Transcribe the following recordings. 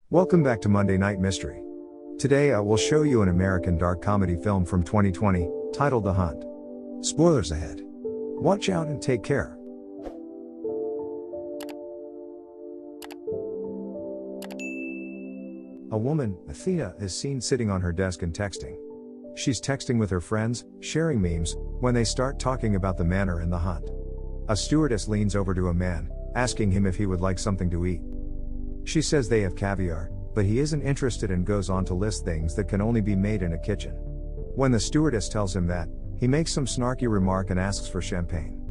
Welcome back to Monday Night Mystery. Today I will show you an American dark comedy film from 2020, titled The Hunt. Spoilers ahead. Watch out and take care. A woman, Athena, is seen sitting on her desk and texting. She's texting with her friends, sharing memes, when they start talking about the manor and the hunt. A stewardess leans over to a man, asking him if he would like something to eat. She says they have caviar, but he isn't interested and goes on to list things that can only be made in a kitchen. When the stewardess tells him that, he makes some snarky remark and asks for champagne.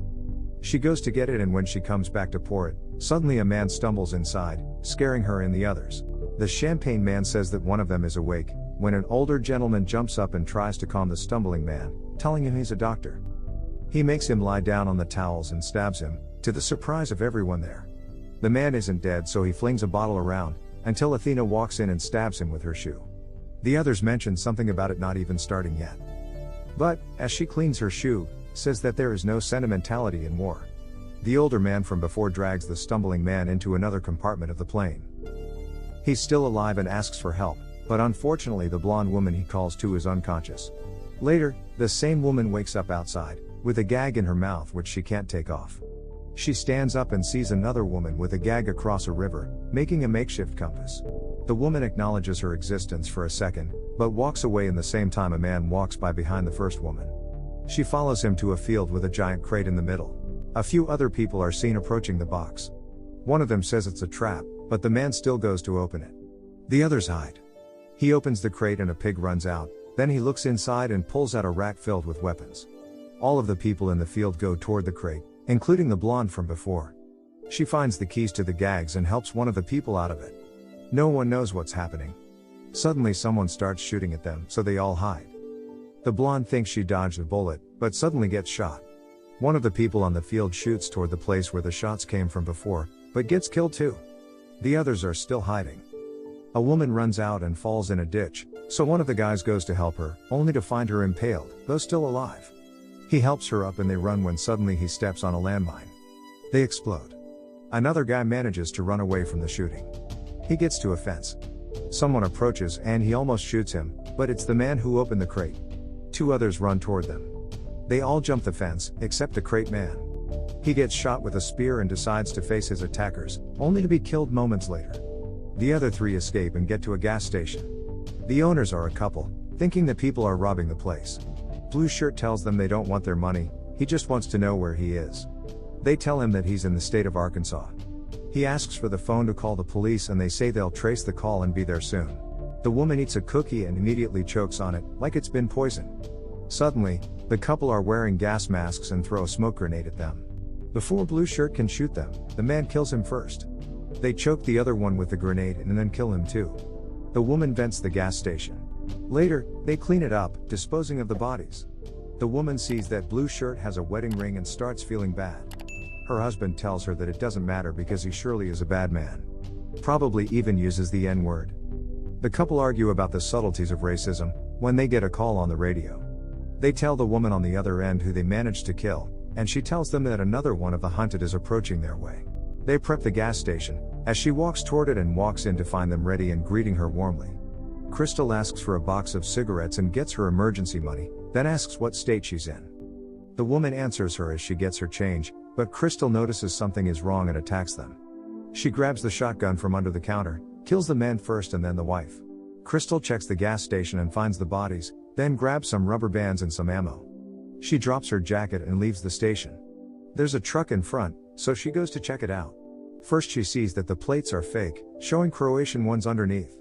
She goes to get it, and when she comes back to pour it, suddenly a man stumbles inside, scaring her and the others. The champagne man says that one of them is awake, when an older gentleman jumps up and tries to calm the stumbling man, telling him he's a doctor. He makes him lie down on the towels and stabs him, to the surprise of everyone there. The man isn't dead, so he flings a bottle around, until Athena walks in and stabs him with her shoe. The others mention something about it not even starting yet. But, as she cleans her shoe, says that there is no sentimentality in war. The older man from before drags the stumbling man into another compartment of the plane. He's still alive and asks for help, but unfortunately the blonde woman he calls to is unconscious. Later, the same woman wakes up outside, with a gag in her mouth which she can't take off. She stands up and sees another woman with a gag across a river, making a makeshift compass. The woman acknowledges her existence for a second, but walks away in the same time a man walks by behind the first woman. She follows him to a field with a giant crate in the middle. A few other people are seen approaching the box. One of them says it's a trap, but the man still goes to open it. The others hide. He opens the crate and a pig runs out, then he looks inside and pulls out a rack filled with weapons. All of the people in the field go toward the crate, including the blonde from before. She finds the keys to the gags and helps one of the people out of it. No one knows what's happening. Suddenly someone starts shooting at them, so they all hide. The blonde thinks she dodged a bullet, but suddenly gets shot. One of the people on the field shoots toward the place where the shots came from before, but gets killed too. The others are still hiding. A woman runs out and falls in a ditch, so one of the guys goes to help her, only to find her impaled, though still alive. He helps her up and they run when suddenly he steps on a landmine. They explode. Another guy manages to run away from the shooting. He gets to a fence. Someone approaches and he almost shoots him, but it's the man who opened the crate. Two others run toward them. They all jump the fence, except the crate man. He gets shot with a spear and decides to face his attackers, only to be killed moments later. The other three escape and get to a gas station. The owners are a couple, thinking that people are robbing the place. Blue Shirt tells them they don't want their money, he just wants to know where he is. They tell him that he's in the state of Arkansas. He asks for the phone to call the police and they say they'll trace the call and be there soon. The woman eats a cookie and immediately chokes on it, like it's been poisoned. Suddenly, the couple are wearing gas masks and throw a smoke grenade at them. Before Blue Shirt can shoot them, the man kills him first. They choke the other one with the grenade and then kill him too. The woman vents the gas station. Later, they clean it up, disposing of the bodies. The woman sees that Blue Shirt has a wedding ring and starts feeling bad. Her husband tells her that it doesn't matter because he surely is a bad man. Probably even uses the N-word. The couple argue about the subtleties of racism, when they get a call on the radio. They tell the woman on the other end who they managed to kill, and she tells them that another one of the hunted is approaching their way. They prep the gas station, as she walks toward it and walks in to find them ready and greeting her warmly. Crystal asks for a box of cigarettes and gets her emergency money, then asks what state she's in. The woman answers her as she gets her change, but Crystal notices something is wrong and attacks them. She grabs the shotgun from under the counter, kills the man first and then the wife. Crystal checks the gas station and finds the bodies, then grabs some rubber bands and some ammo. She drops her jacket and leaves the station. There's a truck in front, so she goes to check it out. First she sees that the plates are fake, showing Croatian ones underneath.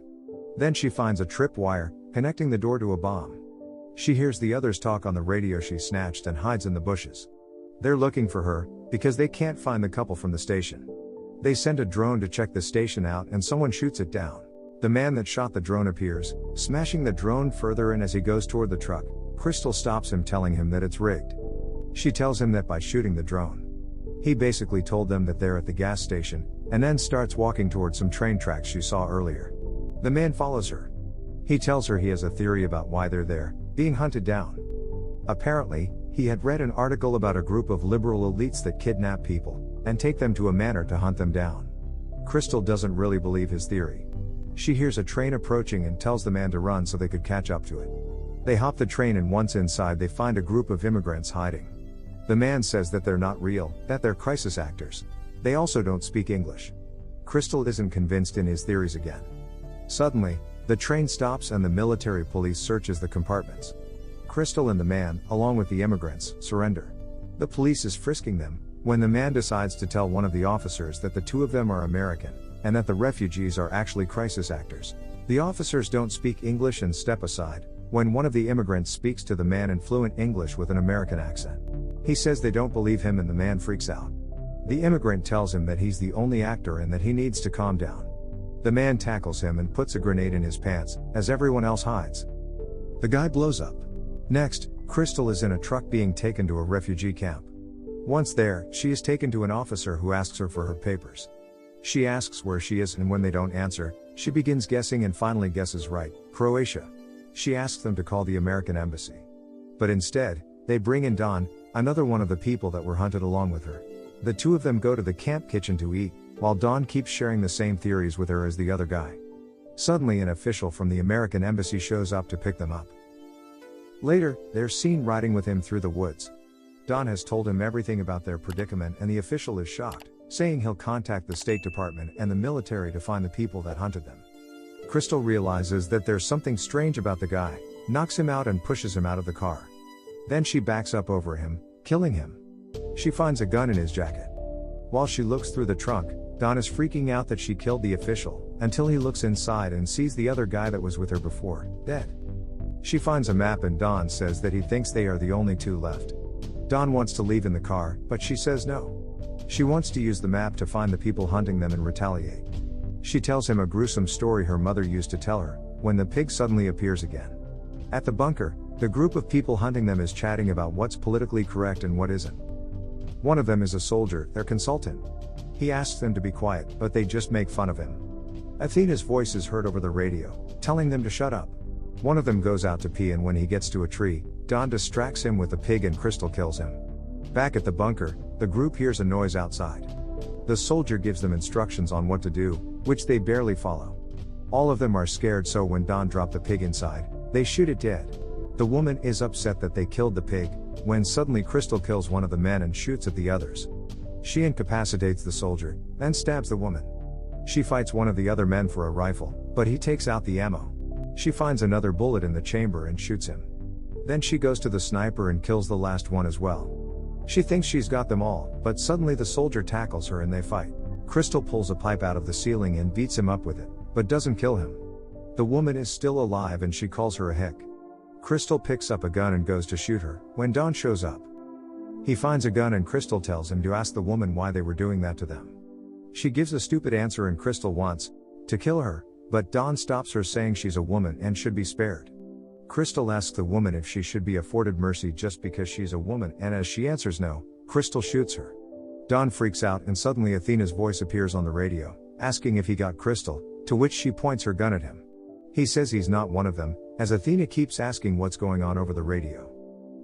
Then she finds a tripwire, connecting the door to a bomb. She hears the others talk on the radio she snatched and hides in the bushes. They're looking for her, because they can't find the couple from the station. They send a drone to check the station out and someone shoots it down. The man that shot the drone appears, smashing the drone further, and as he goes toward the truck, Crystal stops him telling him that it's rigged. She tells him that by shooting the drone. He basically told them that they're at the gas station, and then starts walking towards some train tracks she saw earlier. The man follows her. He tells her he has a theory about why they're there, being hunted down. Apparently, he had read an article about a group of liberal elites that kidnap people, and take them to a manor to hunt them down. Crystal doesn't really believe his theory. She hears a train approaching and tells the man to run so they could catch up to it. They hop the train, and once inside they find a group of immigrants hiding. The man says that they're not real, that they're crisis actors. They also don't speak English. Crystal isn't convinced in his theories again. Suddenly, the train stops and the military police searches the compartments. Crystal and the man, along with the immigrants, surrender. The police is frisking them, when the man decides to tell one of the officers that the two of them are American, and that the refugees are actually crisis actors. The officers don't speak English and step aside, when one of the immigrants speaks to the man in fluent English with an American accent. He says they don't believe him and the man freaks out. The immigrant tells him that he's the only actor and that he needs to calm down. The man tackles him and puts a grenade in his pants, as everyone else hides. The guy blows up. Next, Crystal is in a truck being taken to a refugee camp. Once there, she is taken to an officer who asks her for her papers. She asks where she is, and when they don't answer, she begins guessing and finally guesses right, Croatia. She asks them to call the American embassy. But instead, they bring in Don, another one of the people that were hunted along with her. The two of them go to the camp kitchen to eat, while Don keeps sharing the same theories with her as the other guy. Suddenly an official from the American embassy shows up to pick them up. Later, they're seen riding with him through the woods. Don has told him everything about their predicament and the official is shocked, saying he'll contact the State Department and the military to find the people that hunted them. Crystal realizes that there's something strange about the guy, knocks him out and pushes him out of the car. Then she backs up over him, killing him. She finds a gun in his jacket. While she looks through the trunk, Don is freaking out that she killed the official, until he looks inside and sees the other guy that was with her before, dead. She finds a map and Don says that he thinks they are the only two left. Don wants to leave in the car, but she says no. She wants to use the map to find the people hunting them and retaliate. She tells him a gruesome story her mother used to tell her, when the pig suddenly appears again. At the bunker, the group of people hunting them is chatting about what's politically correct and what isn't. One of them is a soldier, their consultant. He asks them to be quiet, but they just make fun of him. Athena's voice is heard over the radio, telling them to shut up. One of them goes out to pee, and when he gets to a tree, Don distracts him with a pig and Crystal kills him. Back at the bunker, the group hears a noise outside. The soldier gives them instructions on what to do, which they barely follow. All of them are scared, so when Don drops the pig inside, they shoot it dead. The woman is upset that they killed the pig, when suddenly Crystal kills one of the men and shoots at the others. She incapacitates the soldier, then stabs the woman. She fights one of the other men for a rifle, but he takes out the ammo. She finds another bullet in the chamber and shoots him. Then she goes to the sniper and kills the last one as well. She thinks she's got them all, but suddenly the soldier tackles her and they fight. Crystal pulls a pipe out of the ceiling and beats him up with it, but doesn't kill him. The woman is still alive and she calls her a hick. Crystal picks up a gun and goes to shoot her, when Don shows up. He finds a gun and Crystal tells him to ask the woman why they were doing that to them. She gives a stupid answer and Crystal wants to kill her, but Don stops her, saying she's a woman and should be spared. Crystal asks the woman if she should be afforded mercy just because she's a woman, and as she answers no, Crystal shoots her. Don freaks out and suddenly Athena's voice appears on the radio, asking if he got Crystal, to which she points her gun at him. He says he's not one of them, as Athena keeps asking what's going on over the radio.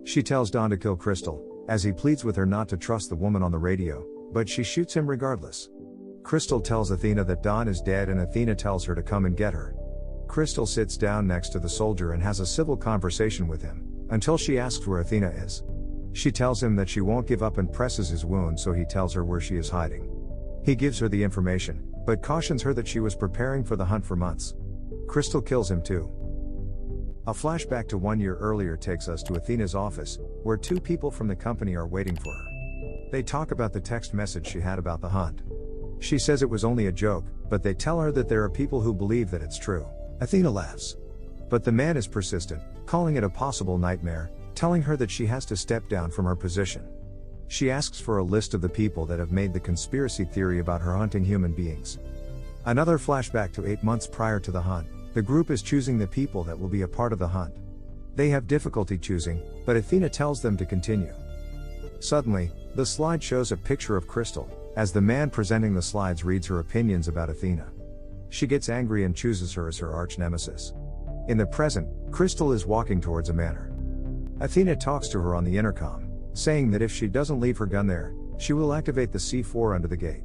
She tells Don to kill Crystal, as he pleads with her not to trust the woman on the radio, but she shoots him regardless. Crystal tells Athena that Don is dead and Athena tells her to come and get her. Crystal sits down next to the soldier and has a civil conversation with him, until she asks where Athena is. She tells him that she won't give up and presses his wound, so he tells her where she is hiding. He gives her the information, but cautions her that she was preparing for the hunt for months. Crystal kills him too. A flashback to 1 year earlier takes us to Athena's office, where two people from the company are waiting for her. They talk about the text message she had about the hunt. She says it was only a joke, but they tell her that there are people who believe that it's true. Athena laughs. But the man is persistent, calling it a possible nightmare, telling her that she has to step down from her position. She asks for a list of the people that have made the conspiracy theory about her hunting human beings. Another flashback to 8 months prior to the hunt. The group is choosing the people that will be a part of the hunt. They have difficulty choosing, but Athena tells them to continue. Suddenly, the slide shows a picture of Crystal, as the man presenting the slides reads her opinions about Athena. She gets angry and chooses her as her arch-nemesis. In the present, Crystal is walking towards a manor. Athena talks to her on the intercom, saying that if she doesn't leave her gun there, she will activate the C4 under the gate.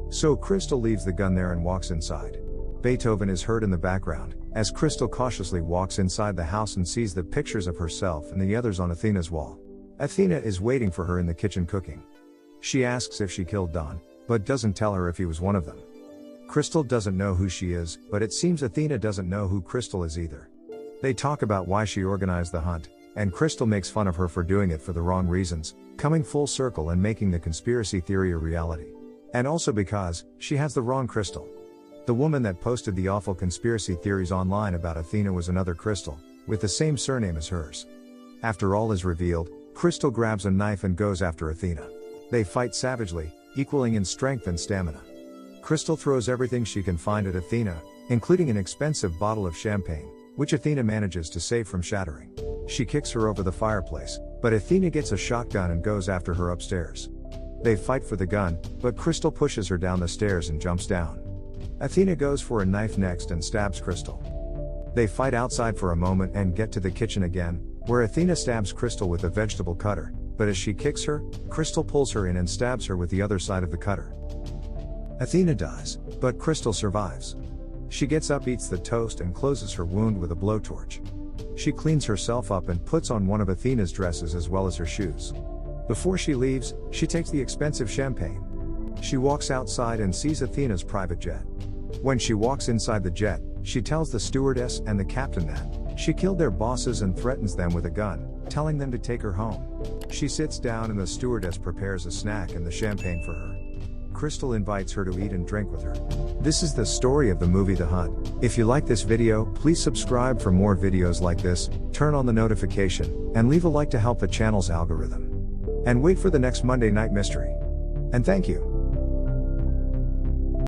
So Crystal leaves the gun there and walks inside. Beethoven is heard in the background, as Crystal cautiously walks inside the house and sees the pictures of herself and the others on Athena's wall. Athena is waiting for her in the kitchen cooking. She asks if she killed Don, but doesn't tell her if he was one of them. Crystal doesn't know who she is, but it seems Athena doesn't know who Crystal is either. They talk about why she organized the hunt, and Crystal makes fun of her for doing it for the wrong reasons, coming full circle and making the conspiracy theory a reality. And also because she has the wrong Crystal. The woman that posted the awful conspiracy theories online about Athena was another Crystal, with the same surname as hers. After all is revealed, Crystal grabs a knife and goes after Athena. They fight savagely, equaling in strength and stamina. Crystal throws everything she can find at Athena, including an expensive bottle of champagne, which Athena manages to save from shattering. She kicks her over the fireplace, but Athena gets a shotgun and goes after her upstairs. They fight for the gun, but Crystal pushes her down the stairs and jumps down. Athena goes for a knife next and stabs Crystal. They fight outside for a moment and get to the kitchen again, where Athena stabs Crystal with a vegetable cutter, but as she kicks her, Crystal pulls her in and stabs her with the other side of the cutter. Athena dies, but Crystal survives. She gets up, eats the toast, and closes her wound with a blowtorch. She cleans herself up and puts on one of Athena's dresses as well as her shoes. Before she leaves, she takes the expensive champagne. She walks outside and sees Athena's private jet. When she walks inside the jet, she tells the stewardess and the captain that she killed their bosses and threatens them with a gun, telling them to take her home. She sits down and the stewardess prepares a snack and the champagne for her. Crystal invites her to eat and drink with her. This is the story of the movie The Hunt. If you like this video, please subscribe for more videos like this, turn on the notification, and leave a like to help the channel's algorithm. And wait for the next Monday Night Mystery. And thank you.